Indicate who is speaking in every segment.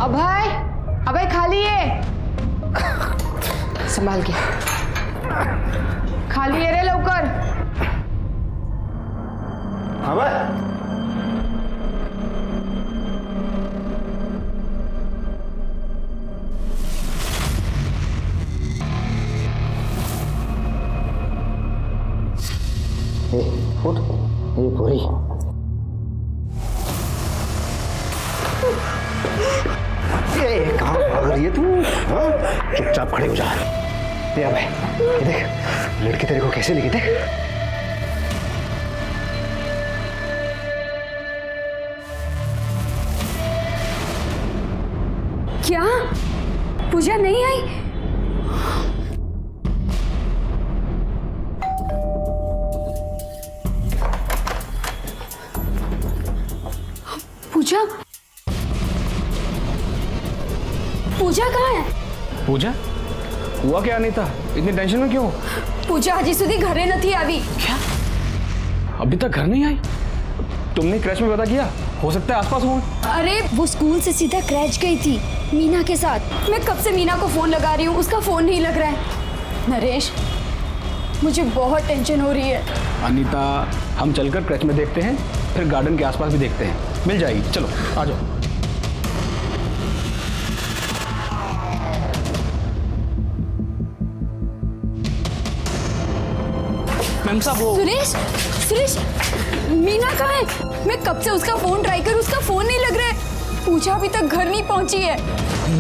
Speaker 1: अभय, अभय खाली है, संभाल के खाली है रे, लवकर।
Speaker 2: अभय,
Speaker 3: उठ, ये पूरी
Speaker 2: कहाँ भाग रही है तू? हाँ? चुपचाप खड़े हो जा। ये अबे, ये देख लड़की तेरे को कैसे लिखी, देख।
Speaker 4: क्या पूजा नहीं आई? पूजा, पूजा कहाँ है?
Speaker 5: पूजा हुआ क्या अनीता, इतनी टेंशन में क्यों?
Speaker 4: पूजा हजी सुधी घरे नहीं आई।
Speaker 5: क्या अभी तक घर नहीं आई? तुमने क्रैच में पता किया? हो सकता है आसपास हो।
Speaker 4: अरे वो स्कूल से सीधा क्रैच गई थी मीना के साथ। मैं कब से मीना को फोन लगा रही हूँ, उसका फोन नहीं लग रहा है। नरेश, मुझे बहुत टेंशन हो रही है।
Speaker 5: अनीता, हम चलकर क्रैच में देखते हैं, फिर गार्डन के आसपास भी देखते हैं, मिल जाएगी। चलो आ जाओ। मैम साहब वो
Speaker 4: सुरेश, सुरेश, मीना कहाँ है? मैं कब से उसका फोन ट्राई करूँ, उसका फोन नहीं लग रहा है। पूजा अभी तक घर नहीं पहुंची है।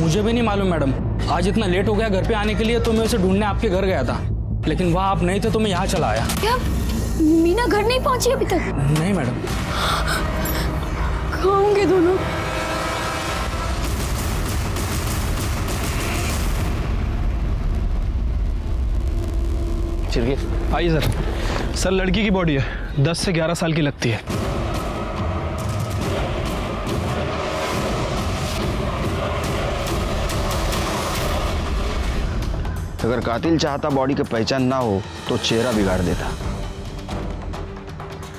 Speaker 5: मुझे भी नहीं मालूम मैडम, आज इतना लेट हो गया घर पे आने के लिए, तो मैं उसे ढूंढने आपके घर गया था, लेकिन वहाँ आप नहीं थे तो मैं यहाँ चला आया।
Speaker 4: क्या मीना घर नहीं पहुंची अभी तक?
Speaker 5: नहीं मैडम।
Speaker 4: कहाँ होंगे दोनों?
Speaker 5: आइए सर। सर लड़की की बॉडी है, 10 से 11 साल की लगती है।
Speaker 3: अगर कातिल चाहता बॉडी की पहचान ना हो तो चेहरा बिगाड़ देता।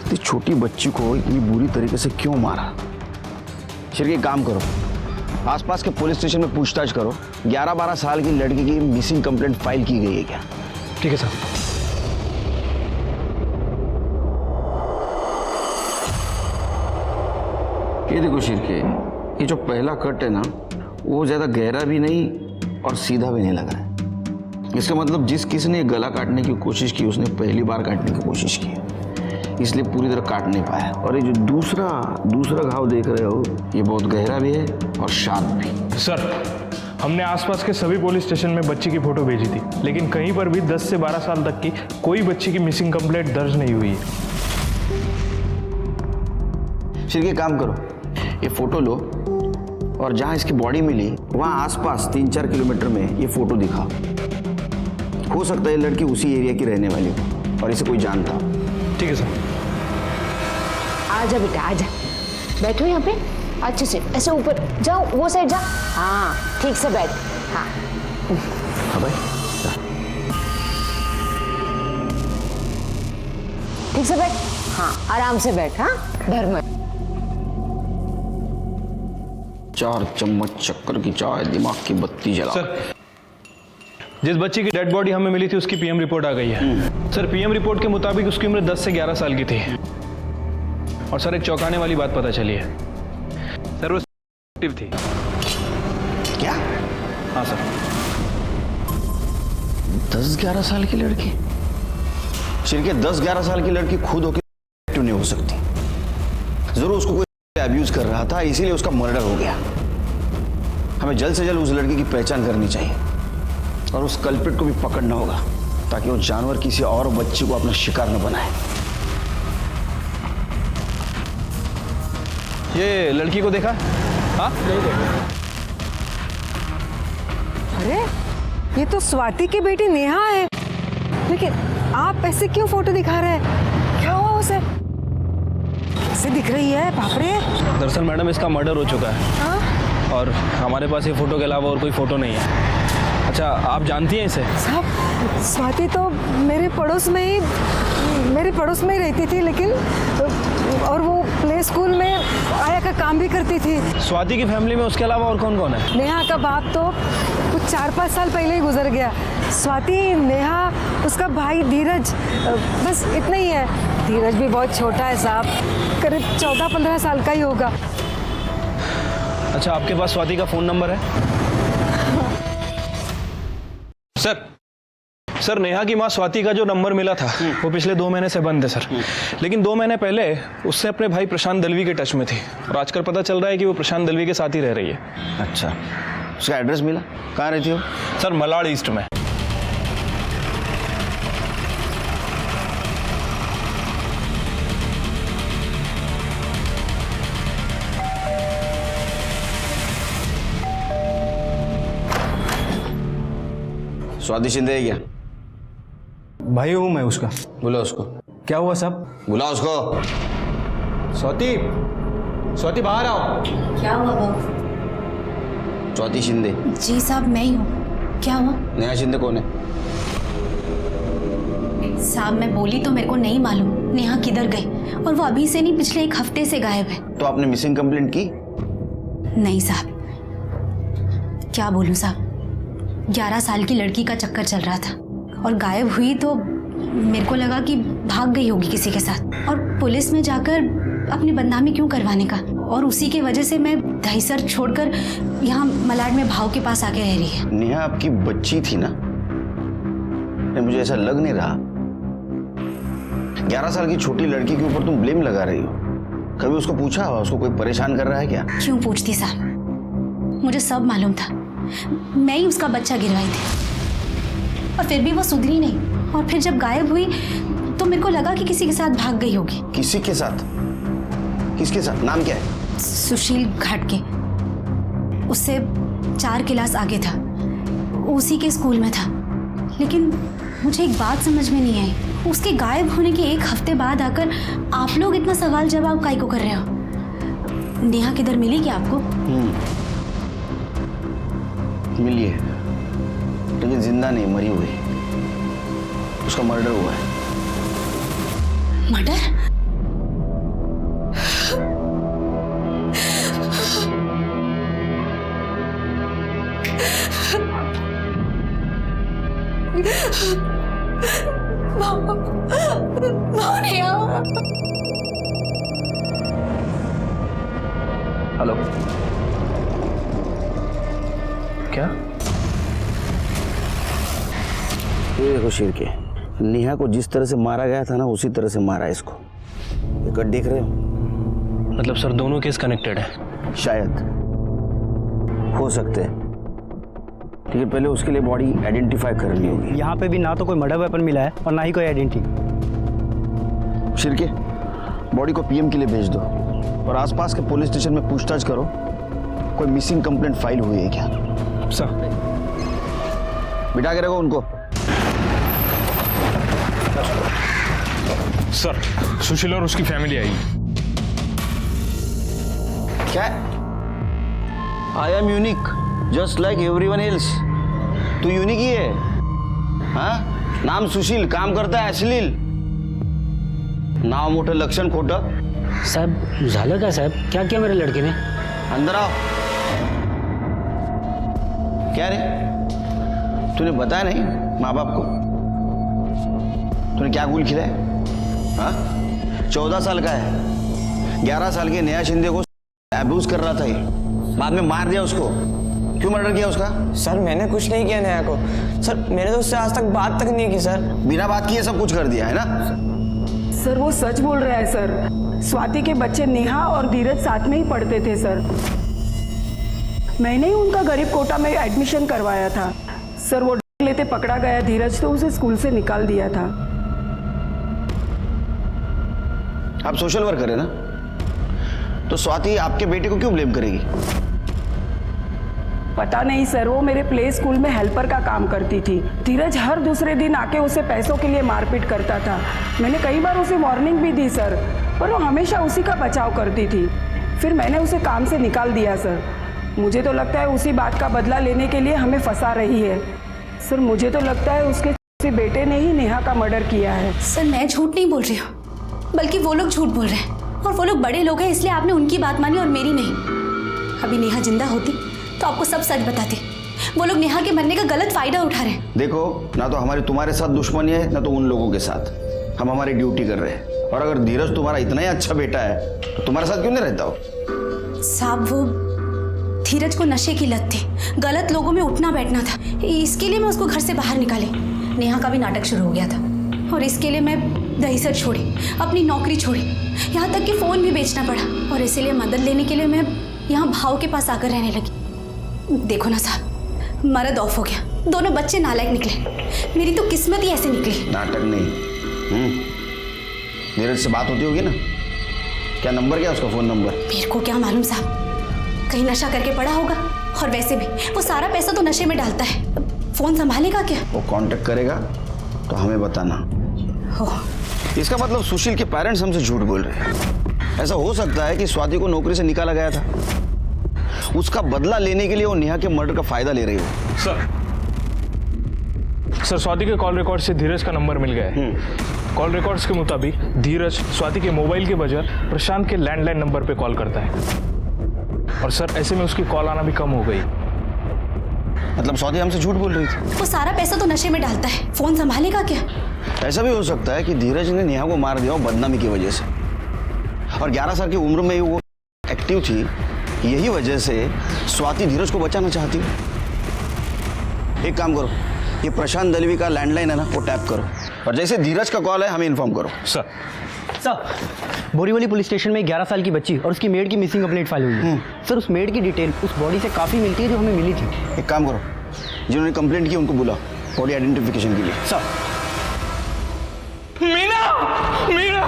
Speaker 3: इतनी छोटी बच्ची को इतनी बुरी तरीके से क्यों मारा? शिरके एक काम करो, आसपास के पुलिस स्टेशन में पूछताछ करो। 11-12 साल की लड़की की मिसिंग कंप्लेंट फाइल की गई है क्या?
Speaker 5: ठीक है सर।
Speaker 3: ये देखो शिरके, ये जो पहला कट है ना, वो ज्यादा गहरा भी नहीं और सीधा भी नहीं लग रहा है। इसका मतलब जिस किसी ने गला काटने की कोशिश की, उसने पहली बार काटने की कोशिश की है, इसलिए पूरी तरह काट नहीं पाया। और ये जो दूसरा घाव देख रहे हो, ये बहुत गहरा भी है और शार्प भी।
Speaker 6: सर, हमने आसपास के सभी पुलिस स्टेशन में बच्ची की फोटो भेजी थी, लेकिन कहीं पर भी 10 से 12 साल तक की कोई बच्ची की मिसिंग कंप्लेंट दर्ज नहीं हुई है।
Speaker 3: शिरके काम करो, ये फोटो लो और जहां इसकी बॉडी मिली वहां आसपास 3-4 किलोमीटर में ये फोटो दिखाओ। हो सकता है लड़की उसी एरिया की रहने वाली हो और इसे कोई जानता हो।
Speaker 5: ठीक है सर।
Speaker 1: आजा बेटा, आजा, बैठो यहाँ पे अच्छे से, ऐसे ऊपर जाओ, वो साइड जा। हाँ ठीक से बैठ। हाँ
Speaker 3: अबे
Speaker 1: ठीक से बैठ। हाँ आराम से बैठ। हाँ डर मत।
Speaker 3: 4 चम्मच शक्कर की चाय, दिमाग की बत्ती जला।
Speaker 6: सर, जिस बच्ची की डेड बॉडी हमें मिली थी उसकी पीएम रिपोर्ट आ गई है। सर, पीएम रिपोर्ट के मुताबिक उसकी उम्र 10 से 11 साल की थी। और सर, एक चौंकाने वाली बात पता चली है सर, वो एक्टिव थी।
Speaker 3: क्या?
Speaker 6: हाँ सर।
Speaker 3: 10-11 साल की लड़की? शिरके 10-11 साल की लड़की खुद होकर एक्टिव नहीं हो सकती। जरूर उसको कोई अब्यूज कर रहा था, इसीलिए उसका मर्डर हो गया। हमें जल्द से जल्द उस लड़की की पहचान करनी चाहिए और उस कल्प्रिट को भी पकड़ना होगा, ताकि वो जानवर किसी और बच्ची को अपना शिकार न बनाए।
Speaker 5: ये लड़की को देखा? हाँ नहीं देखा।
Speaker 7: अरे ये तो स्वाति की बेटी नेहा है, लेकिन आप ऐसे क्यों फोटो दिखा रहे हैं? क्या हुआ उसे? कैसे दिख रही है? बाप रे।
Speaker 5: दरअसल मैडम, इसका मर्डर हो चुका है।
Speaker 7: हाँ?
Speaker 5: और हमारे पास ये फोटो के अलावा और कोई फोटो नहीं है। अच्छा, आप जानती हैं इसे?
Speaker 7: साहब, स्वाति तो मेरे पड़ोस में ही रहती थी, लेकिन और वो प्ले स्कूल में आया का काम भी करती थी।
Speaker 6: स्वाति की फैमिली में उसके अलावा और कौन कौन है?
Speaker 7: नेहा का बाप तो कुछ 4-5 साल पहले ही गुजर गया। स्वाति, नेहा, उसका भाई धीरज, बस इतना ही है। धीरज भी बहुत छोटा है साहब, करीब 14-15 साल का ही होगा।
Speaker 6: अच्छा, आपके पास स्वाति का फोन नंबर है? सर, नेहा की माँ स्वाति का जो नंबर मिला था वो पिछले 2 महीने से बंद है सर। लेकिन 2 महीने पहले उससे अपने भाई प्रशांत दलवी के टच में थी और आजकल पता चल रहा है कि वो प्रशांत दलवी के साथ ही रह रही है।
Speaker 3: अच्छा, उसका एड्रेस मिला? कहाँ रहती हो?
Speaker 6: सर, मलाड ईस्ट में।
Speaker 3: स्वाति शिंदे है क्या?
Speaker 8: भाई हूँ मैं उसका।
Speaker 3: बुला उसको।
Speaker 8: क्या हुआ साहब?
Speaker 3: बुला उसको।
Speaker 8: स्वाति बाहर आओ।
Speaker 4: क्या हुआ बाबू?
Speaker 3: स्वाति शिंदे।
Speaker 4: जी साहब, मैं ही हूँ। क्या हुआ?
Speaker 3: नेहा शिंदे कौन है?
Speaker 4: साहब मैं बोली तो मेरे को नहीं मालूम नेहा किधर गई, और वो अभी से नहीं पिछले 1 हफ्ते से गायब है।
Speaker 3: तो आपने मिसिंग कंप्लेंट की?
Speaker 4: नहीं साहब, क्या बोलूँ साहब, 11 साल की लड़की का चक्कर चल रहा था और गायब हुई तो मेरे को लगा कि भाग गई होगी किसी के साथ, और पुलिस में जाकर अपनी बदनामी क्यों करवाने का। और उसी की वजह से मैं दहीसर छोड़कर यहाँ मलाड में भाव के पास आके रह रही है।
Speaker 3: नेहा आपकी बच्ची थी ना? नहीं, मुझे ऐसा लग नहीं रहा। 11 साल की छोटी लड़की के ऊपर तुम ब्लेम लगा रही हो। कभी उसको पूछा, उसको कोई परेशान कर रहा है क्या?
Speaker 4: क्यों पूछती साहब, मुझे सब मालूम था। मैं ही उसका बच्चा गिरवाई थी और फिर भी वो सुधरी नहीं, और फिर जब गायब हुई तो मेरे को लगा कि किसी के साथ भाग गई होगी।
Speaker 3: किसी के साथ? किसके साथ? नाम क्या है?
Speaker 4: सुशील घाटके, उससे 4 क्लास आगे था, उसी के स्कूल में था। लेकिन मुझे एक बात समझ में नहीं आई, उसके गायब होने के 1 हफ्ते बाद आकर आप लोग इतना सवाल जवाब काहे को कर रहे हो? नेहा किधर मिली क्या आपको?
Speaker 3: मिली है, लेकिन जिंदा नहीं, मरी हुई। उसका मर्डर हुआ है।
Speaker 4: मर्डर?
Speaker 6: हेलो, क्या?
Speaker 3: ये देखो शिर के, नेहा को जिस तरह से मारा गया था ना, उसी तरह से मारा इसको। ये कट देख रहे हो?
Speaker 6: मतलब सर, दोनों केस कनेक्टेड है?
Speaker 3: शायद, हो सकते हैं, लेकिन पहले उसके लिए बॉडी आइडेंटिफाई करनी होगी।
Speaker 8: यहाँ पे भी ना तो कोई मर्डर वेपन मिला है और ना ही कोई आइडेंटिटी।
Speaker 3: शिरके, बॉडी को पीएम के लिए भेज दो और आसपास के पुलिस स्टेशन में पूछताछ करो, कोई मिसिंग कंप्लेंट फाइल हुई है क्या?
Speaker 6: सर,
Speaker 3: बिठा के रखो उनको।
Speaker 6: सर, सुशील और उसकी फैमिली आई।
Speaker 3: क्या? I am unique just like everyone else. तू यूनिक ही है? हाँ, नाम सुशील, काम करता है अश्लील, नाव मोठं लक्षण खोटं।
Speaker 9: साहब झालं का साहब? क्या किया मेरे लड़के ने?
Speaker 3: अंदर आओ। क्या रे, तूने बताया नहीं माँ बाप को? तूने क्या गुल खिलाया? हाँ, 14 साल का है, 11 साल के नेहा शिंदे को अब्यूज कर रहा था ये, बाद में मार दिया उसको। क्यों मर्डर किया उसका?
Speaker 10: सर मैंने कुछ नहीं किया नेहा को। सर मैंने तो उससे आज तक बात तक नहीं की सर।
Speaker 3: बिना बात किए सब कुछ कर दिया है ना?
Speaker 11: सर वो सच बोल रहा है सर। स्वाति के बच्चे नेहा और धीरज साथ में ही पढ़ते थे सर। मैंने ही उनका गरीब कोटा में एडमिशन करवाया था सर। वो लेते पकड़ा गया धीरज, तो उसे स्कूल से निकाल दिया था।
Speaker 3: आप सोशल वर्कर है ना, तो स्वाति आपके बेटे को क्यों ब्लेम करेगी?
Speaker 11: पता नहीं सर, वो मेरे प्ले स्कूल में हेल्पर का काम करती थी। धीरज हर दूसरे दिन आके उसे पैसों के लिए मारपीट करता था। मैंने कई बार उसे वार्निंग भी दी सर, पर वो हमेशा उसी का बचाव करती थी। फिर मैंने उसे काम से निकाल दिया सर। मुझे तो लगता है उसी बात का बदला लेने के लिए हमें फंसा रही है सर। मुझे तो लगता है उसके बेटे ने ही नेहा का मर्डर किया है।
Speaker 4: सर मैं झूठ नहीं बोल रही हूँ, बल्कि वो लोग झूठ बोल रहे हैं। और वो लोग बड़े लोग हैं, इसलिए आपने उनकी बात मानी और मेरी नहीं। अभी नेहा जिंदा होती तो आपको सब सच बताती। वो लोग नेहा के मरने का गलत फायदा उठा रहे हैं।
Speaker 3: देखो, ना तो हमारी तुम्हारे साथ दुश्मनी है, ना तो उन लोगों के साथ। हम हमारी ड्यूटी कर रहे हैं। और अगर धीरज तुम्हारा इतना ही अच्छा बेटा है तो तुम्हारे साथ क्यों नहीं रहता हो?
Speaker 4: साहब, वो धीरज को नशे की लत थी, गलत लोगों में उठना बैठना था। इसके लिए मैं उसको घर से बाहर निकाली। नेहा का भी नाटक शुरू हो गया था और इसके लिए मैं दहीसर छोड़ी, अपनी नौकरी छोड़ी, यहाँ तक कि फ़ोन भी बेचना पड़ा। और इसीलिए मदद लेने के लिए मैं यहाँ भाव के पास आकर रहने लगी। देखो ना साहब, मर्द ऑफ हो गया, दोनों बच्चे नालायक निकले। मेरी तो किस्मत ही ऐसे निकली।
Speaker 3: नाटक नहीं। धीरज से बात होती होगी ना? क्या नंबर, क्या उसका फ़ोन नंबर?
Speaker 4: मेरे को क्या मालूम साहब, कहीं नशा करके पड़ा होगा। और वैसे भी वो सारा पैसा तो नशे में डालता है, फ़ोन संभालेगा क्या?
Speaker 3: वो कांटेक्ट करेगा तो हमें बताना। इसका मतलब सुशील के पेरेंट्स हमसे झूठ बोल रहे हैं। ऐसा हो सकता है कि स्वाति को नौकरी से निकाला गया था, उसका बदला लेने के लिए वो नेहा के मर्डर का फायदा ले रही हो।
Speaker 6: सर, स्वाति के कॉल रिकॉर्ड से धीरज का नंबर मिल गया है। कॉल रिकॉर्ड्स के मुताबिक धीरज स्वाति के मोबाइल के बजाय प्रशांत के लैंडलाइन नंबर पे कॉल करता है। और सर, ऐसे में उसकी कॉल आना भी कम हो गई।
Speaker 3: मतलब स्वाति हमसे झूठ बोल रही थी?
Speaker 4: वो सारा पैसा तो नशे में डालता है, फ़ोन संभालेगा क्या?
Speaker 3: ऐसा भी हो सकता है कि धीरज ने नेहा को मार दिया हो बदनामी की वजह से। और 11 साल की उम्र में ही वो एक्टिव थी, यही वजह से स्वाति धीरज को बचाना चाहती है। एक काम करो, ये प्रशांत दलवी का लैंडलाइन है ना, वो टैप करो और जैसे धीरज का कॉल है हमें इन्फॉर्म करो।
Speaker 8: सर, बोरीवली पुलिस स्टेशन में 11 साल की बच्ची और उसकी मेड की मिसिंग कंप्लेंट फाइल हुई है। सर, उस मेड की डिटेल उस बॉडी से काफ़ी मिलती है जो हमें मिली थी।
Speaker 3: एक काम करो, जिन्होंने कंप्लेंट की उनको बुलाओ बॉडी आइडेंटिफिकेशन के लिए।
Speaker 8: सर,
Speaker 5: मीना, मीना,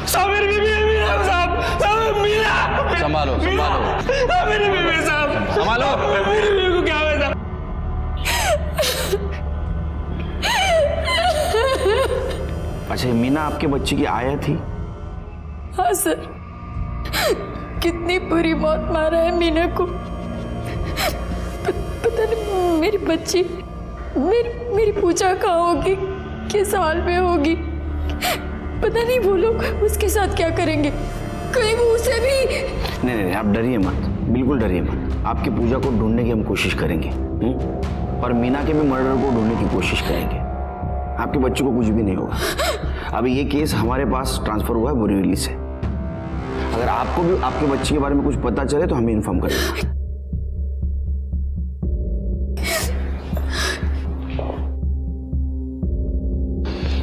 Speaker 5: साहब मेरी बीवी है, मीना साहब, साहब मीना।
Speaker 3: संभालो, संभालो।
Speaker 5: मेरी बीवी साहब,
Speaker 3: संभालो।
Speaker 5: मेरी बीवी को क्या हुआ साहब?
Speaker 3: अच्छा, मीना आपके बच्चे की आया थी?
Speaker 11: हाँ सर, कितनी बुरी मौत मारा है मीना को। पता नहीं मेरी बच्ची, मेरी पूजा कहाँ होगी, किस हाल में होगी, पता नहीं वो लोग उसके साथ क्या करेंगे। कहीं वो उसे भी।
Speaker 3: नहीं नहीं, आप डरिए मत, बिल्कुल डरिए मत। आपकी पूजा को ढूंढने की हम कोशिश करेंगे। और मीना के भी मर्डर को ढूंढने की कोशिश करेंगे। आपके बच्चे को कुछ भी नहीं होगा। अभी ये केस हमारे पास ट्रांसफर हुआ है बोरीवली से। अगर आपको भी आपके बच्चे के बारे में कुछ पता चले तो हमें इन्फॉर्म करें।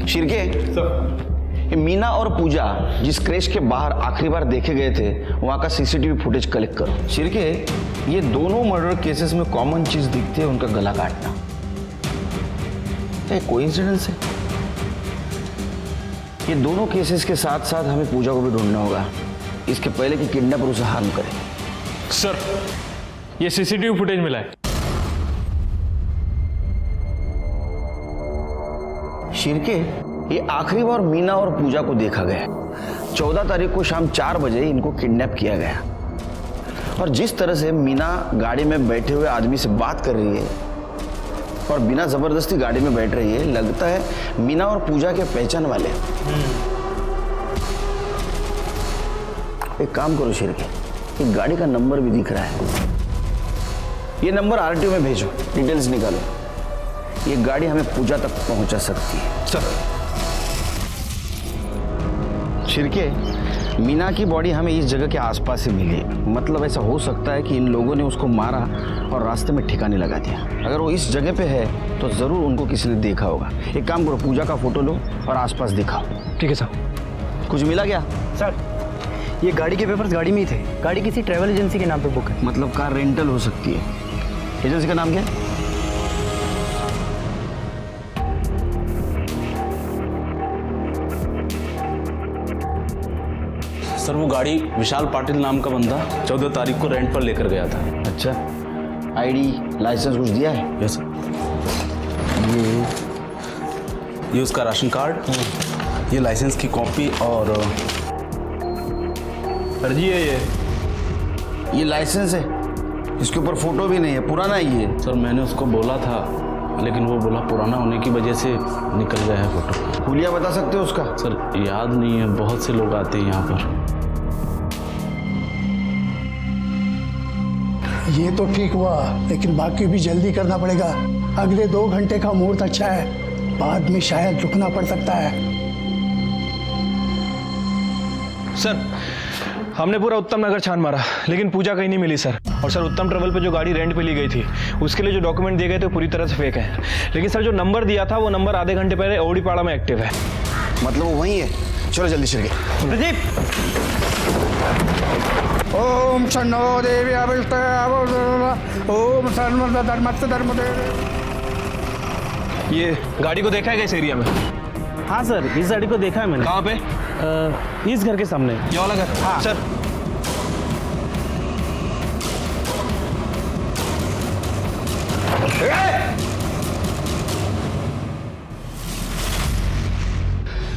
Speaker 3: शिरके, मीना और पूजा जिस क्रेश के बाहर आखिरी बार देखे गए थे वहां का सीसीटीवी फुटेज कलेक्ट करो। शिरके, ये दोनों मर्डर केसेस में कॉमन चीज दिखती है, उनका गला काटना। क्या कोइंसिडेंस है? ये दोनों केसेस के साथ साथ हमें पूजा को भी ढूंढना होगा, इसके पहले कि किडनैपर उसे हार्म करे।
Speaker 6: सर, ये सीसीटीवी फुटेज मिला है।
Speaker 3: शिरके, ये आखिरी बार मीना और पूजा को देखा गया 14 तारीख को शाम 4 बजे इनको किडनैप किया गया। और जिस तरह से मीना गाड़ी में बैठे हुए आदमी से बात कर रही है और बिना जबरदस्ती गाड़ी में बैठ रही है, लगता है मीना और पूजा के पहचान वाले। एक काम करो शिरके, एक गाड़ी का नंबर भी दिख रहा है, ये नंबर आरटीओ में भेजो, डिटेल्स निकालो। ये गाड़ी हमें पूजा तक पहुंचा सकती है।
Speaker 6: सर,
Speaker 3: शिरके, मीना की बॉडी हमें इस जगह के आसपास से मिली, मतलब ऐसा हो सकता है कि इन लोगों ने उसको मारा और रास्ते में ठिकाने लगा दिया। अगर वो इस जगह पे है तो जरूर उनको किसी ने देखा होगा। एक काम करो, पूजा का फोटो लो और आसपास दिखाओ।
Speaker 8: ठीक है सर।
Speaker 3: कुछ मिला क्या?
Speaker 8: सर, ये गाड़ी के पेपर्स गाड़ी में ही थे। गाड़ी किसी ट्रैवल एजेंसी के नाम पे बुक है।
Speaker 3: मतलब कार रेंटल हो सकती है। एजेंसी का नाम क्या है?
Speaker 12: सर, वो गाड़ी विशाल पाटिल नाम का बंदा 14 तारीख को रेंट पर लेकर गया था।
Speaker 3: अच्छा, आईडी लाइसेंस कुछ दिया है?
Speaker 12: Yes sir. ये उसका राशन कार्ड, ये लाइसेंस की कॉपी और
Speaker 6: अर्जी है।
Speaker 3: ये लाइसेंस है, इसके ऊपर फोटो भी नहीं है, पुराना ही है।
Speaker 12: सर, मैंने उसको बोला था लेकिन वो बोला पुराना होने की वजह से निकल गया है फोटो।
Speaker 3: हुलिया बता सकते हो उसका?
Speaker 12: सर, याद नहीं है, बहुत से लोग आते हैं यहाँ पर।
Speaker 13: ये तो ठीक हुआ, लेकिन बाकी भी जल्दी करना पड़ेगा। अगले 2 घंटे का मुहूर्त अच्छा है, बाद में शायद रुकना पड़ सकता है।
Speaker 6: सर हमने पूरा उत्तम नगर छान मारा, लेकिन पूजा कहीं नहीं मिली सर। और सर उत्तम ट्रेवल पे जो गाड़ी रेंट पे ली गई थी उसके लिए जो डॉक्यूमेंट दिए गए थे पूरी तरह से फेक है। लेकिन सर जो नंबर दिया था वो नंबर आधे घंटे पहले ओडीपाड़ा में एक्टिव है।
Speaker 3: मतलब वो वही है? चलो जल्दी शिरके।
Speaker 8: प्रदीप,
Speaker 13: ओम शन्नो देवी ओम
Speaker 6: ये गाड़ी को देखा है क्या इस एरिया में?
Speaker 9: हाँ सर, इस गाड़ी को देखा है मैंने।
Speaker 6: कहाँ पे?
Speaker 9: इस घर के सामने।
Speaker 6: ये वाला घर? हाँ सर।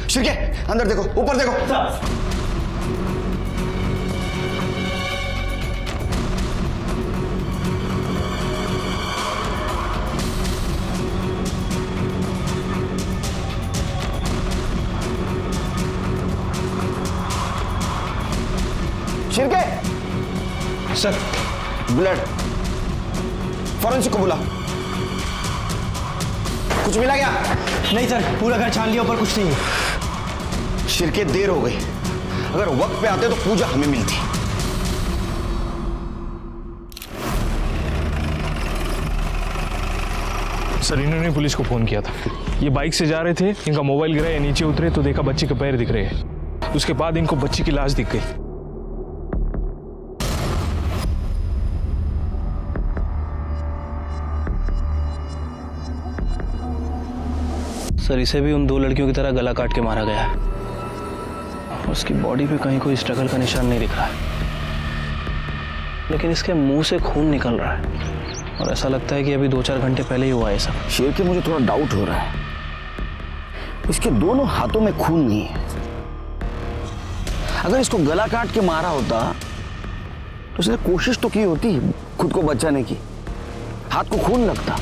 Speaker 3: शिरके अंदर देखो, ऊपर देखो। शिरके
Speaker 6: सर
Speaker 3: ब्लड, फॉरेंसिक को बुला। कुछ मिला क्या?
Speaker 8: नहीं सर, पूरा घर छान लिया, ऊपर कुछ नहीं है।
Speaker 3: शिरके देर हो गई, अगर वक्त पे आते तो पूजा हमें मिलती।
Speaker 6: सर इन्होंने पुलिस को फोन किया था। ये बाइक से जा रहे थे, इनका मोबाइल गिरा, ये नीचे उतरे तो देखा बच्ची के पैर दिख रहे हैं। उसके बाद इनको बच्ची की लाश दिख गई। सर इसे भी उन 2 लड़कियों की तरह गला काट के मारा गया है। उसकी बॉडी पे कहीं कोई स्ट्रगल का निशान नहीं दिख रहा है, लेकिन इसके मुंह से खून निकल रहा है और ऐसा लगता है कि अभी 2-4 घंटे पहले ही हुआ है सब।
Speaker 3: शेर के मुझे थोड़ा डाउट हो रहा है, इसके दोनों हाथों में खून नहीं है। अगर इसको गला काट के मारा होता तो उसने कोशिश तो की होती खुद को बचाने की, हाथ को खून लगता।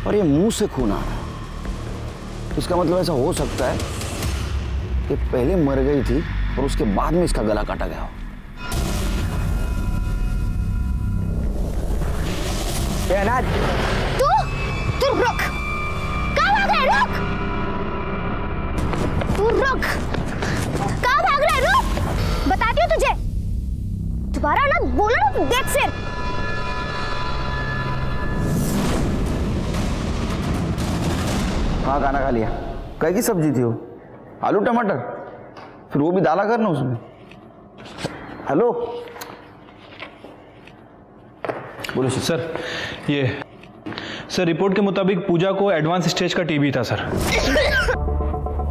Speaker 3: और ये मुंह से खून आ रहा है, इसका मतलब ऐसा हो सकता है कि पहले मर गई थी और उसके बाद में इसका गला काटा गया हो।
Speaker 1: तू रुक, कहाँ भाग रहा है? रुक, तू रुक, कहाँ भाग रहा है? रुक, बताती हूँ तुझे, दोबारा ना बोला ना, देख सिर।
Speaker 3: हाँ खाना खा लिया। कई की सब्जी थी वो? आलू टमाटर? फिर वो भी डाला करना उसमें। हेलो बोलो
Speaker 6: सर। ये सर रिपोर्ट के मुताबिक पूजा को एडवांस स्टेज का टीबी था सर।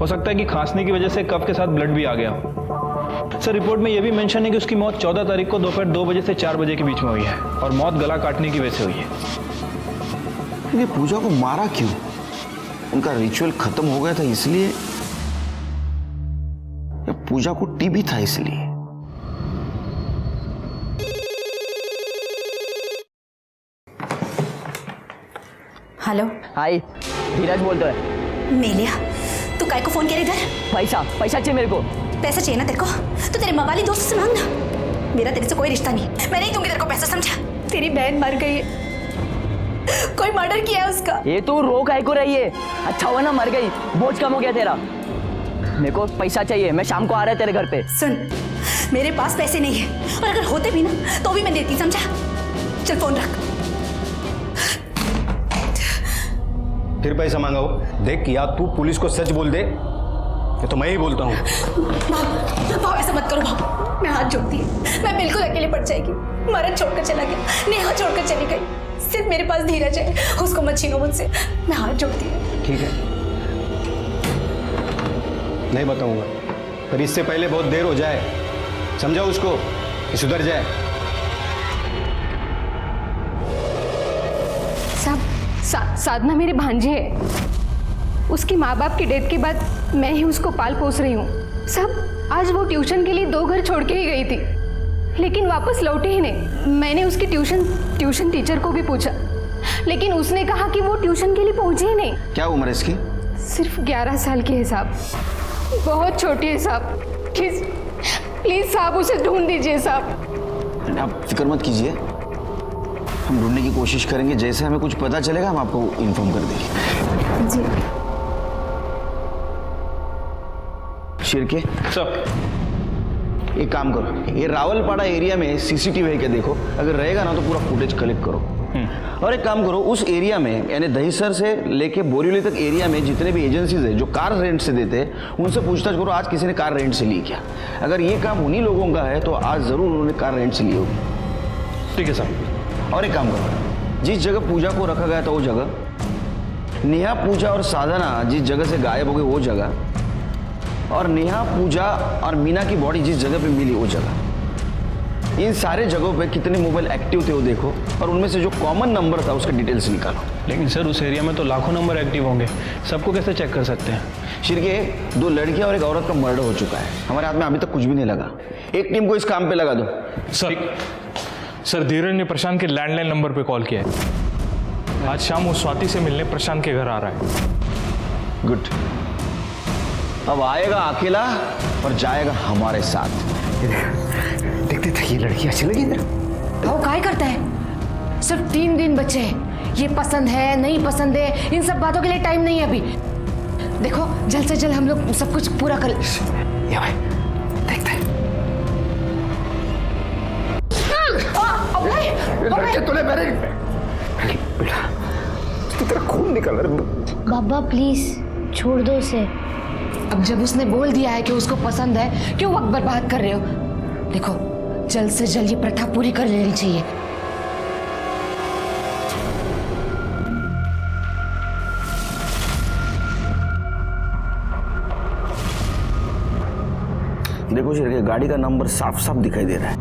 Speaker 6: हो सकता है कि खांसने की वजह से कफ के साथ ब्लड भी आ गया हो। सर रिपोर्ट में यह भी मेंशन है कि उसकी मौत 14 तारीख को दोपहर 2 बजे से 4 बजे के बीच में हुई है और मौत गला काटने की वजह से हुई है।
Speaker 3: ये पूजा को मारा क्यों? उनका रिचुअल खत्म हो गया था इसलिए, या पूजा को टीबी था इसलिए?
Speaker 4: हेलो।
Speaker 10: हाय, धीरज बोलते है।
Speaker 4: मेलिया, तू काय को फोन किया इधर?
Speaker 10: पैसा चाहिए मेरे को।
Speaker 4: पैसा चाहिए ना तेरे को तो तेरे मवाली दोस्त से मांगना। मेरा तेरे से कोई रिश्ता नहीं, मैं नहीं दूंगी तेरे को पैसा, समझा? तेरी बहन मर गई है, कोई मर्डर किया है उसका।
Speaker 10: ये तू रो काहे को रही है? अच्छा हुआ ना मर गई, बोझ कम हो गया तेरा। मेरे को पैसा चाहिए, मैं शाम को आ रहा है तेरे घर पे।
Speaker 4: सुन, मेरे पास पैसे नहीं है और अगर होते भी ना तो भी मैं देती, समझा? चल फोन रख।
Speaker 2: फिर पैसा मांगा हो? देख, या तू पुलिस को सच बोल दे या तो मैं ही बोलता हूँ।
Speaker 4: भाव ऐसा मत करो भाव, मैं हाथ जोड़ती हूँ। मैं बिल्कुल अकेले पड़ जाएगी। मरद छोड़कर चला गया, नेहा छोड़कर चली गई, सिर्फ मेरे पास धीरज है, उसको मत छीनो मुझसे। मैं हाथ जोड़ती हूँ।
Speaker 2: ठीक है, नहीं बताऊंगा, पर इससे पहले बहुत देर हो जाए। समझाओ उसको कि सुधर जाए।
Speaker 7: साधना मेरी भांजी है। उसकी माँ बाप की डेथ के बाद मैं ही उसको पाल पोस रही हूँ। सब आज वो ट्यूशन के लिए 2 घर छोड़ के ही गई थी, लेकिन वापस लौटे ही नहीं। मैंने उसकी ट्यूशन टीचर को भी पूछा, लेकिन उसने कहा कि वो ट्यूशन के लिए पहुंची ही नहीं।
Speaker 3: क्या उम्र है इसकी?
Speaker 7: सिर्फ 11 साल की है साहब, बहुत छोटी है साहब। प्लीज साहब उसे ढूंढ दीजिए साहब।
Speaker 3: आप फिक्र मत कीजिए, हम ढूंढने की कोशिश करेंगे। जैसे हमें कुछ पता चलेगा हम आपको इन्फॉर्म कर देंगे।
Speaker 4: जी
Speaker 3: शिरके
Speaker 6: सर
Speaker 3: एक काम करो, ये रावलपाड़ा एरिया में सीसीटीवी है क्या देखो, अगर रहेगा ना तो पूरा फुटेज कलेक्ट करो। और एक काम करो, उस एरिया में यानी दहीसर से लेके बोरीवली तक एरिया में जितने भी एजेंसीज है जो कार रेंट से देते हैं उनसे पूछताछ करो आज किसी ने कार रेंट से ली क्या। अगर ये काम उन्हीं लोगों का है तो आज जरूर उन्होंने कार रेंट से ली होगी।
Speaker 6: ठीक है सर।
Speaker 3: और एक काम करो, जिस जगह पूजा को रखा गया था वो जगह, नेहा पूजा और साधना जिस जगह से गायब हो गई वो जगह, और नेहा पूजा और मीना की बॉडी जिस जगह पे मिली वो जगह, इन सारे जगहों पे कितने मोबाइल एक्टिव थे वो देखो और उनमें से जो कॉमन नंबर था उसका डिटेल्स निकालो।
Speaker 6: लेकिन सर उस एरिया में तो लाखों नंबर एक्टिव होंगे, सबको कैसे चेक कर सकते हैं?
Speaker 3: शिरके 2 लड़कियां और एक औरत का मर्डर हो चुका है, हमारे हाथ में अभी तक कुछ भी नहीं लगा। एक टीम को इस काम पे लगा दो।
Speaker 5: सर धीरज ने प्रशांत के लैंडलाइन नंबर पे कॉल किया है। आज शाम वो स्वाति से मिलने प्रशांत के घर आ रहा है।
Speaker 3: गुड, अब आएगा अकेला और जाएगा हमारे साथ।
Speaker 2: देखते थे ये लड़की अच्छी लगी इधर।
Speaker 1: वो काय करता है? सिर्फ 3 दिन बचे हैं। ये पसंद है नहीं पसंद है इन सब बातों के लिए टाइम नहीं है अभी। देखो जल्द से जल्द हम लोग सब कुछ पूरा कर।
Speaker 2: ये भाई देखते हैं। लड़के तूने मेरे बेटा तो तेरा खून निकल रहा।
Speaker 4: बाबा प्लीज छोड़ दो उसे।
Speaker 1: अब जब उसने बोल दिया है कि उसको पसंद है क्यों वक्त बर्बाद कर रहे हो? देखो जल्द से जल्द ये प्रथा पूरी कर लेनी चाहिए।
Speaker 3: देखो शिरके, गाड़ी का नंबर साफ साफ दिखाई दे रहा है।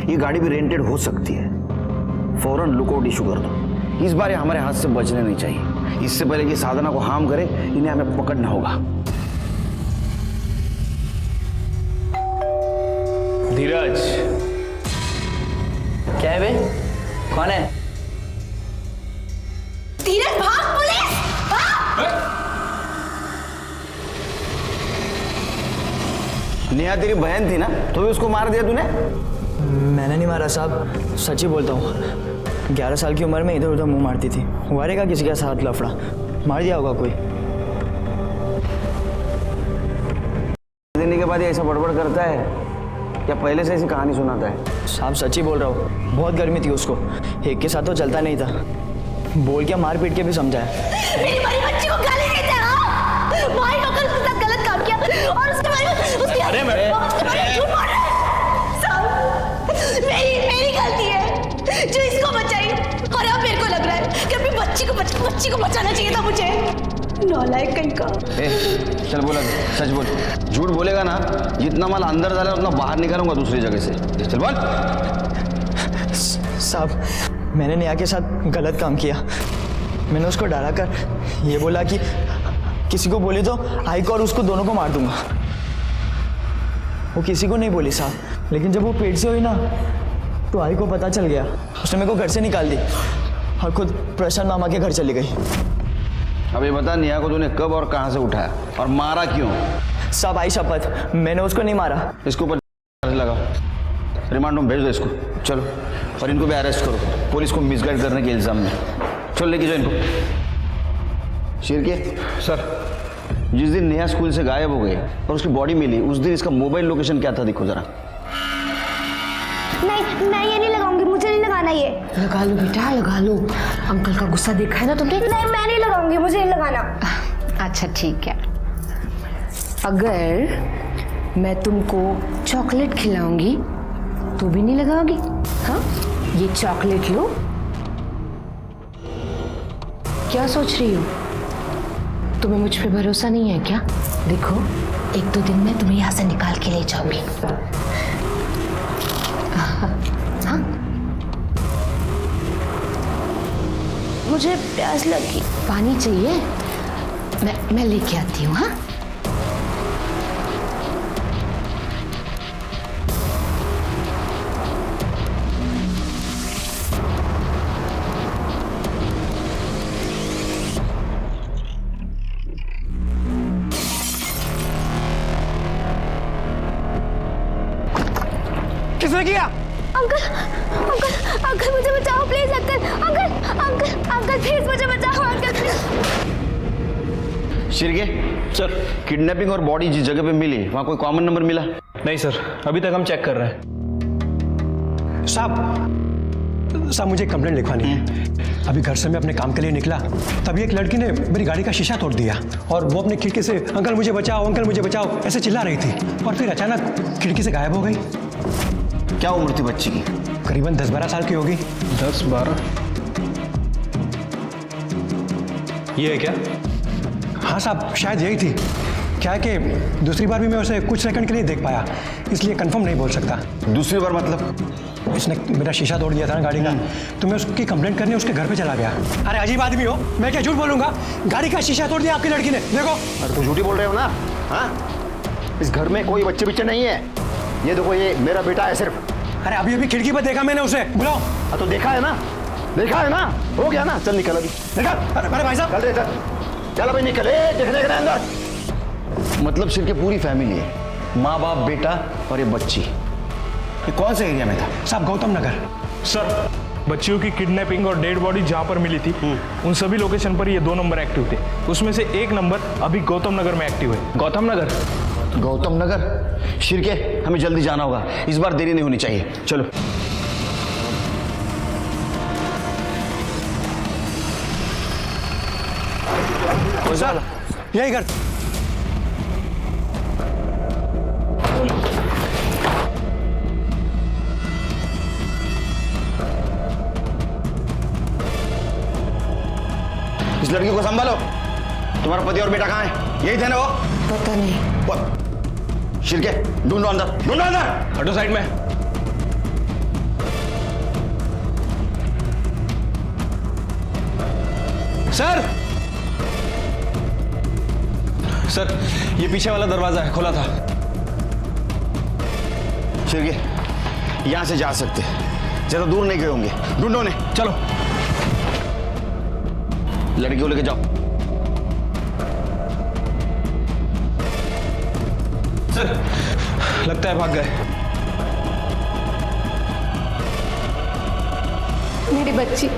Speaker 3: ये गाड़ी भी रेंटेड हो सकती है। फौरन लुकआउट इशू कर दो। इस बार ये हमारे हाथ से बचने नहीं चाहिए। इससे पहले कि साधना को हार्म करे इन्हें हमें पकड़ना होगा।
Speaker 6: धीरज
Speaker 10: क्या है बे? कौन है?
Speaker 4: धीरज भाग पुलिस!
Speaker 3: नेहा तेरी बहन थी ना, तो भी उसको मार दिया तूने?
Speaker 10: मैंने नहीं मारा साहब, सच ही बोलता हूँ। 11 साल की उम्र में इधर उधर मुंह मारती थी। हुआ रहेगा किसी के साथ लफड़ा, मार दिया होगा कोई।
Speaker 3: देने के बाद ये ऐसा बड़बड़ करता है या पहले से ऐसी कहानी सुनाता है?
Speaker 10: साहब सच ही बोल रहा हूँ, बहुत गर्मी थी उसको। एक के साथ तो चलता नहीं था, बोल के मार पीट के भी समझाया।
Speaker 4: मेरी बड़ी बच्ची को गाली देते हैं हाँ? भाई लोग उसके साथ गलत काम किया और उसके बारे में उसकी
Speaker 6: अरे
Speaker 4: झूठ बोल रहे हैं। साहब मेरी गलती है जो इसको बचाई और अब मेरे को लग रहा है कि अपनी बच्ची को बचाना चाहिए था मुझे। नालायक कहीं का।
Speaker 3: चल बोला, सच बोल। झूठ बोलेगा ना, जितना माल अंदर डाला उतना बाहर निकालूंगा दूसरी जगह से। चल बोल।
Speaker 10: साहब मैंने नेहा के साथ गलत काम किया। मैंने उसको डरा कर ये बोला कि किसी को बोली तो आई को और उसको दोनों को मार दूंगा। वो किसी को नहीं बोली साहब, लेकिन जब वो पेट से हुई ना तो आई को पता चल गया। उसने मेरे को घर से निकाल दी और खुद प्रशांत मामा के घर चली गई।
Speaker 3: अब ये बता, नेहा को तूने कब और कहां से उठाया और मारा क्यों?
Speaker 10: साहब आई शपथ, मैंने उसको नहीं मारा।
Speaker 3: इसके ऊपर लगाओ, रिमांड में भेज दो इसको। चलो, और इनको भी अरेस्ट करो, पुलिस को मिसगाइड करने के इल्जाम में। चलो लेके जाओ इनको। शिरके
Speaker 6: सर,
Speaker 3: जिस दिन नेहा स्कूल से गायब हो गई और उसकी बॉडी मिली उस दिन इसका मोबाइल लोकेशन क्या था दिखो जरा।
Speaker 4: नहीं मैं ये नहीं लगाऊंगी, मुझे नहीं लगाना ये।
Speaker 1: लगा लो बेटा लगा लो। अंकल का गुस्सा देखा है ना तुमने?
Speaker 4: नहीं मैं नहीं लगाऊंगी, मुझे नहीं लगाना।
Speaker 1: अच्छा ठीक है, अगर मैं तुमको चॉकलेट खिलाऊंगी तो भी नहीं लगाओगी? हाँ ये चॉकलेट लो। क्या सोच रही हो? तुम्हें मुझ पे भरोसा नहीं है क्या? देखो 1-2 दिन में तुम्हें यहाँ से निकाल के ले जाऊंगी। हाँ मुझे प्यास लगी, पानी चाहिए? मैं लेके आती हूँ। हाँ
Speaker 2: किसने किया?
Speaker 4: अंकल अंकल अंकल मुझे बचाओ please uncle uncle uncle uncle please मुझे बचाओ uncle please.
Speaker 3: Shirke sir, kidnapping और बॉडी जिस जगह पे मिली वहां कोई कॉमन नंबर मिला?
Speaker 6: नहीं सर, अभी तक हम चेक कर रहे हैं।
Speaker 14: साहब मुझे एक कंप्लेंट लिखवानी है। अभी घर से मैं अपने काम के लिए निकला, तभी एक लड़की ने मेरी गाड़ी का शीशा तोड़ दिया और वो अपनी खिड़की से अंकल मुझे बचाओ ऐसे चिल्ला रही थी और फिर अचानक खिड़की से गायब हो गई।
Speaker 3: क्या उम्र थी बच्ची की?
Speaker 14: करीबन 10-12 साल की होगी।
Speaker 6: 10-12? ये है क्या?
Speaker 14: हाँ साहब, शायद यही थी। क्या है कि दूसरी बार भी मैं उसे कुछ सेकंड के लिए देख पाया, इसलिए कंफर्म नहीं बोल सकता।
Speaker 3: दूसरी बार मतलब?
Speaker 14: उसने मेरा शीशा तोड़ दिया था ना गाड़ी का, तो मैं उसकी कंप्लेंट करने उसके घर पे चला गया। अरे अजीब आदमी हो, मैं क्या झूठ बोलूंगा? गाड़ी का शीशा तोड़ दिया आपकी लड़की ने, देखो।
Speaker 2: अरे तो झूठी बोल रहे हो ना? हाँ, इस घर में कोई बच्चे नहीं है। ये देखो, ये मेरा बेटा है सिर्फ।
Speaker 14: अरे अभी खिड़की पर देखा मैंने उसे, बुलाओ।
Speaker 2: तो देखा है ना, हो गया ना। चल निकल अभी, निकल।
Speaker 14: अरे भाई साहब,
Speaker 2: चल भाई निकल, देखने के अंदर।
Speaker 3: मतलब सिर्फ पूरी फैमिली है, माँ बाप बेटा और ये बच्ची। ये कौन से एरिया में था?
Speaker 14: साहब गौतम नगर।
Speaker 5: सर, बच्चियों की किडनैपिंग और डेड बॉडी जहां पर मिली थी उन सभी लोकेशन पर ये 2 नंबर एक्टिव थे। उसमें से एक नंबर अभी गौतम नगर में एक्टिव है।
Speaker 6: गौतम नगर?
Speaker 3: शिरके, हमें जल्दी जाना होगा, इस बार देरी नहीं होनी चाहिए। चलो।
Speaker 14: सर यही घर।
Speaker 3: इस लड़की को संभालो। तुम्हारा पति और बेटा कहाँ है? यही थे ना वो?
Speaker 1: पता नहीं।
Speaker 3: शिरके, ढूंढो अंदर।
Speaker 6: हटो साइड में। सर, ये पीछे वाला दरवाजा है, खोला था।
Speaker 3: शिरके, यहां से जा सकते, ज्यादा दूर नहीं गए होंगे। ढूंढो ने, चलो। लड़की को लेके जाओ।
Speaker 6: सर, लगता है भाग गए।
Speaker 1: मेरी बच्ची।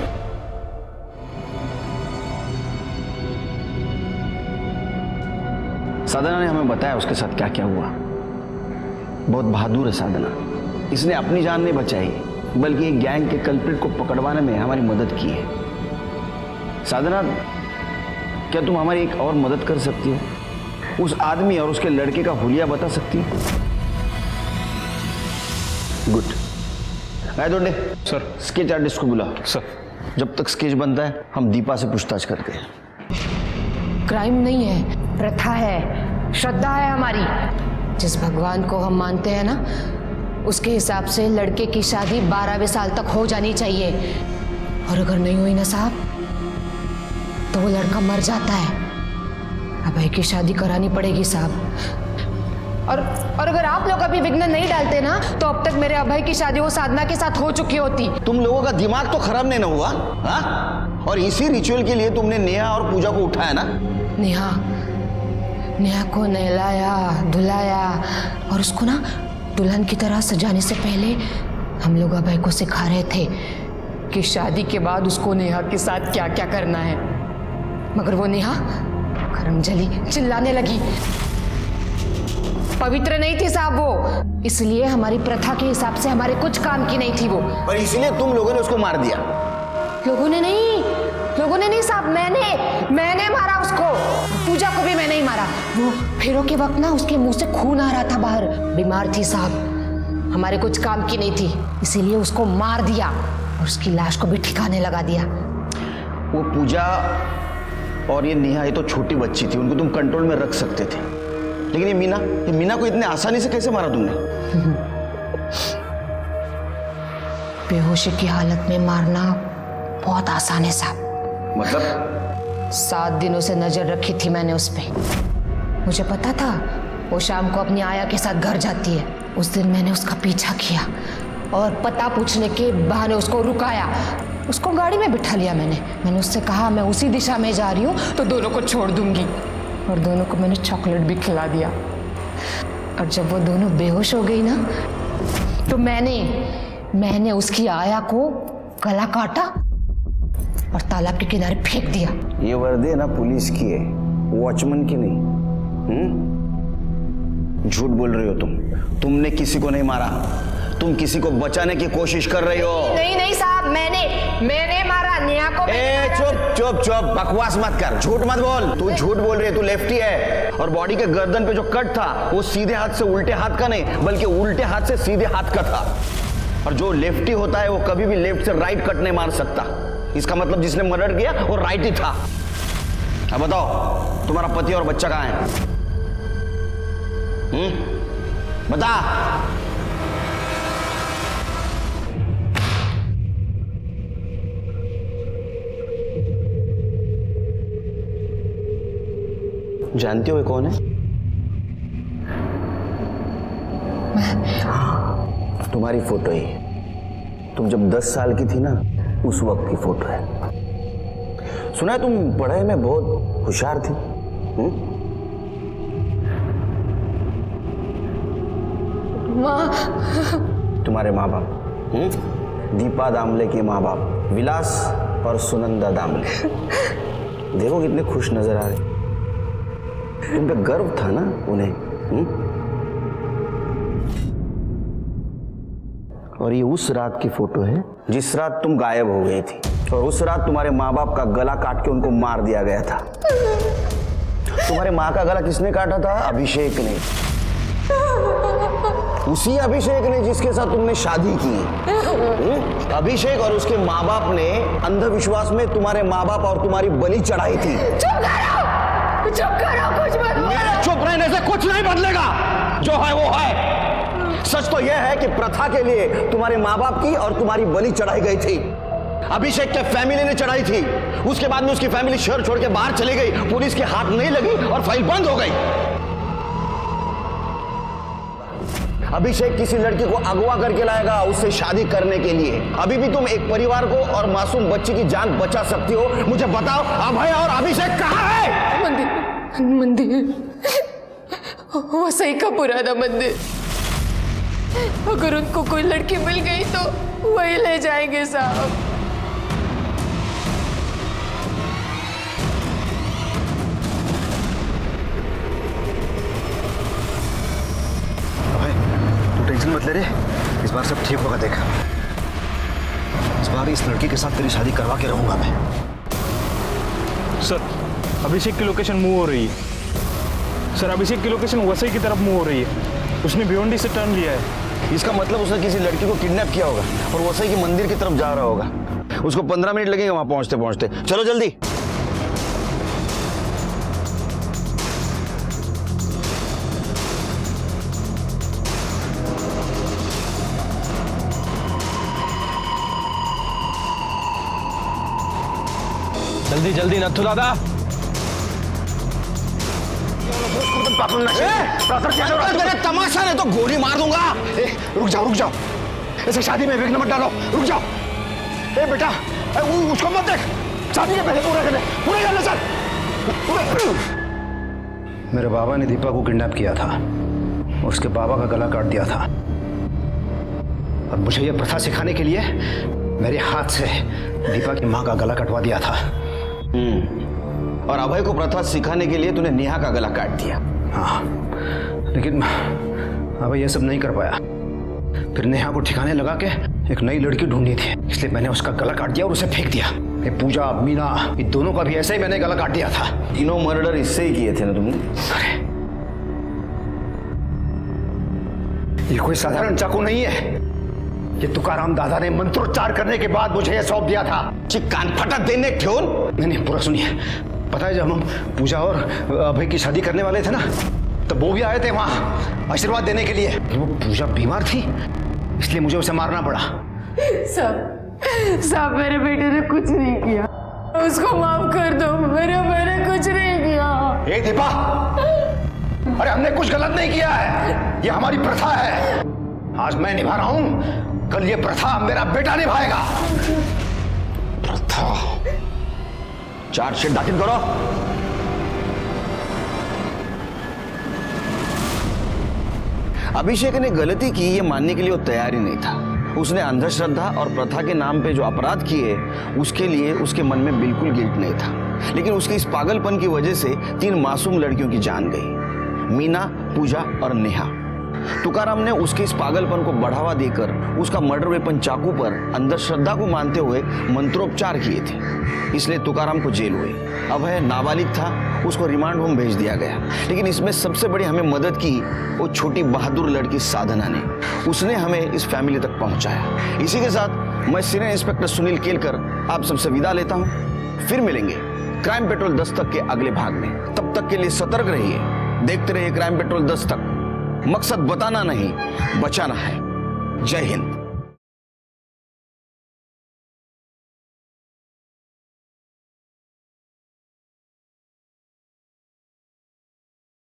Speaker 3: साधना ने हमें बताया उसके साथ क्या क्या हुआ। बहुत बहादुर है साधना। इसने अपनी जान नहीं बचाई, बल्कि एक गैंग के कल्प्रिट को पकड़वाने में हमारी मदद की है। साधना, क्या तुम हमारी एक और मदद कर सकती हो? उस आदमी और उसके लड़के का हुलिया बता सकती हो? Good. Donde
Speaker 6: sir,
Speaker 3: sketch artist को बुलाओ।
Speaker 6: सर,
Speaker 3: जब तक स्केच बनता है हम दीपा से पूछताछ करते हैं।
Speaker 1: क्राइम नहीं है, प्रथा है, श्रद्धा है हमारी। जिस भगवान को हम मानते हैं ना, उसके हिसाब से लड़के की शादी 12वें साल तक हो जानी चाहिए। और अगर नहीं हुई ना साहब, तो वो लड़का मर जाता है। अभय की शादी करानी पड़ेगी साहब। और अगर आप लोग अभी विघ्न नहीं डालते ना, तो अब तक मेरे अभय की शादी वो साधना के साथ हो चुकी होती।
Speaker 3: तुम लोगों का दिमाग तो खराब नहीं ना हुआ? हाँ? और इसी रिचुअल के लिए तुमने नेहा और पूजा को उठाया ना?
Speaker 1: नेहा को नहलाया, धुलाया और उसको ना दुल्हन की तरह सजाने से पहले हम लोग अभय को सिखा रहे थे कि शादी के बाद उसको नेहा के साथ क्या क्या करना है। मगर वो नेहा करमजली चिल्लाने लगी। पवित्र नहीं थी साहब वो, इसलिए हमारी प्रथा के हिसाब से हमारे कुछ काम की नहीं थी वो।
Speaker 3: पर इसलिए तुम लोगों ने उसको मार दिया?
Speaker 1: लोगों ने नहीं साहब, मैंने मारा उसको। पूजा को भी मैंने ही मारा। वो फेरों के वक्त ना उसके मुंह से खून आ रहा था बाहर। बीमार थी साहब, हमारे कुछ काम की नहीं थी, इसीलिए उसको मार दिया और उसकी लाश को भी ठिकाने लगा दिया।
Speaker 3: वो पूजा और ये नेहा, ये तो छोटी बच्ची थी, उनको तुम कंट्रोल में रख सकते थे। लेकिन ये मीना को इतने आसानी से कैसे मारा तुमने?
Speaker 1: बेहोशी की हालत में मारना बहुत आसान है साहब।
Speaker 3: मतलब?
Speaker 1: 7 दिनों से नजर रखी थी मैंने उस पे। मुझे पता था वो शाम को अपनी आया के साथ घर जाती है। उस दिन मैंने उसका पीछा किया और पता पूछने के बहाने उसको रुकाया। उसको गाड़ी में बिठा लिया मैंने उससे कहा मैं उसी दिशा में जा रही हूँ तो दोनों को छोड़ दूंगी। और दोनों को मैंने चॉकलेट भी खिला दिया। और जब वो दोनों बेहोश हो गई ना, तो मैंने मैंने उसकी आया को गला काटा और तालाब के किनारे फेंक दिया।
Speaker 3: ये वर्दी है ना पुलिस की है, वॉचमैन की नहीं। झूठ बोल रही हो तुमने किसी को नहीं मारा, तुम किसी को बचाने की कोशिश कर रही हो।
Speaker 1: नहीं साहब, मैंने मारा नेहा को।
Speaker 3: चुप बकवास मत कर, झूठ मत बोल। तू झूठ बोल रही है, तू लेफ्टी है और बॉडी के गर्दन पे जो कट था वो सीधे हाथ से उल्टे हाथ का नहीं बल्कि उल्टे हाथ से सीधे हाथ का था। और जो लेफ्टी होता है वो कभी भी लेफ्ट से राइट कट नहीं मार सकता। इसका मतलब जिसने मर्डर किया वो राइट ही था। अब बताओ तुम्हारा पति और बच्चा कहां है? बता। जानते हो ये कौन है? तुम्हारी फोटो ही, तुम जब 10 साल की थी ना उस वक्त की फोटो है। सुना है तुम पढ़ाई में बहुत होशियार थी। तुम्हारे माँ बाप, दीपा दामले के माँ बाप विलास और सुनंदा दामले, देखो कितने खुश नजर आ रहे। तुम पे गर्व था ना उन्हें। और ये उस रात की फोटो है जिस रात तुम गायब हो गई थी और उस रात तुम्हारे माँ बाप का गला काट के उनको मार दिया गया था। तुम्हारे माँ का गला किसने काटा था? अभिषेक ने। उसी अभिषेक ने जिसके साथ तुमने शादी की। अभिषेक और उसके माँ बाप ने अंधविश्वास में तुम्हारे माँ बाप और तुम्हारी बलि चढ़ाई थी।
Speaker 1: चुप करो, कुछ मत बोलो।
Speaker 3: मेरे चुप रहने से कुछ नहीं बदलेगा, जो है वो है। सच तो यह है कि प्रथा के लिए तुम्हारे माँ बाप की और तुम्हारी बलि चढ़ाई गई थी। अभिषेक के फैमिली ने चढ़ाई थी। उसके बाद में उसकी फैमिली शहर छोड़ के बाहर चली गई, पुलिस के हाथ नहीं लगी और फाइल बंद हो गई। अभिषेक किसी लड़की को अगवा करके लाएगा उससे शादी करने के लिए। अभी भी तुम एक परिवार को और मासूम बच्ची की जान बचा सकती हो। मुझे बताओ अभय और अभिषेक कहाँ है?
Speaker 1: मंदिर वो सही का पुराना मंदिर। अगर उनको कोई लड़की मिल गई तो वही ले जाएंगे साहब।
Speaker 2: टेंशन मत ले रे, इस बार सब ठीक होगा। देख, इस बार इस लड़की के साथ तेरी शादी करवा के रहूंगा मैं।
Speaker 5: सर, अभिषेक की लोकेशन मूव हो रही है। सर, अभिषेक की लोकेशन वसई की तरफ मूव हो रही है। उसने भिवंडी से टर्न लिया है।
Speaker 3: इसका मतलब उसने किसी लड़की को किडनैप किया होगा और वसई के मंदिर की तरफ जा रहा होगा। उसको 15 मिनट लगेंगे वहां पहुंचते पहुंचते। चलो जल्दी।
Speaker 6: जल्दी जल्दी नथु दादा।
Speaker 3: तमाशा नहीं तो गोली मार दूंगा।
Speaker 2: रुक जाओ, ऐसे शादी में विघ्न मत डालो। रुक जाओ। ए बेटा, उसको मत देख, शादी के पहले पूरे करने चल। मेरे बाबा ने दीपा को किडनैप किया था, उसके बाबा का गला काट दिया था और मुझे यह प्रथा सिखाने के लिए मेरे हाथ से दीपा की माँ का गला कटवा दिया था।
Speaker 3: और अभय को प्रथा सिखाने के लिए तूने नेहा का गला काट दिया।
Speaker 2: हाँ, लेकिन अभय यह सब नहीं कर पाया। फिर नेहा को ठिकाने लगा के एक नई लड़की ढूंढनी थी, इसलिए मैंने उसका गला काट दिया और उसे फेंक दिया। ये पूजा, मीना, ये दोनों का भी ऐसे ही मैंने गला काट दिया था।
Speaker 3: तीनों मर्डर इससे ही किए थे ना तुमने?
Speaker 2: अरे, ये कोई साधारण चाकू नहीं है। ये तुकाराम दादा ने मंत्रोच्चार करने के बाद मुझे यह सौंप दिया था।
Speaker 3: कान फटा देने क्यों?
Speaker 2: नहीं, पूरा सुनिए। पता है, जब हम पूजा और अभय की शादी करने वाले थे ना, तब वो भी आए थे वहां आशीर्वाद देने के लिए। वो पूजा बीमार थी, इसलिए मुझे उसे मारना पड़ा।
Speaker 1: साहब, मेरे बेटे ने कुछ नहीं किया, उसको माफ कर दो। मैंने कुछ नहीं किया।
Speaker 2: ए दीपा, अरे हमने कुछ गलत नहीं किया है, ये हमारी प्रथा है। आज मैं निभा रहा हूं, कल ये प्रथा मेरा बेटा निभाएगा।
Speaker 3: प्रथा? चार्जशीट दाखिल करो। अभिषेक ने गलती की ये मानने के लिए वो तैयार ही नहीं था। उसने अंधश्रद्धा और प्रथा के नाम पे जो अपराध किए उसके लिए उसके मन में बिल्कुल गिल्ट नहीं था, लेकिन उसके इस पागलपन की वजह से 3 मासूम लड़कियों की जान गई, मीना, पूजा और नेहा। तुकाराम ने उसके इस पागलपन को बढ़ावा देकर उसका मर्डर वेपन चाकू पर अंधश्रद्धा को मानते हुए मंत्रोपचार किए थे, इसलिए तुकाराम को जेल हुई। अभय नाबालिग था, उसको रिमांड होम भेज दिया गया। लेकिन इसमें सबसे बड़ी हमें मदद की वो छोटी बहादुर लड़की साधना ने। उसने हमें इस फैमिली तक पहुंचाया। इसी के साथ मैं सीनियर इंस्पेक्टर सुनील केलकर आप सबसे विदा लेता हूं। फिर मिलेंगे क्राइम पेट्रोल 10 तक के अगले भाग में। तब तक के लिए सतर्क रहिए, देखते रहिए क्राइम पेट्रोल 10 तक। मकसद बताना नहीं, बचाना है। जय हिंद।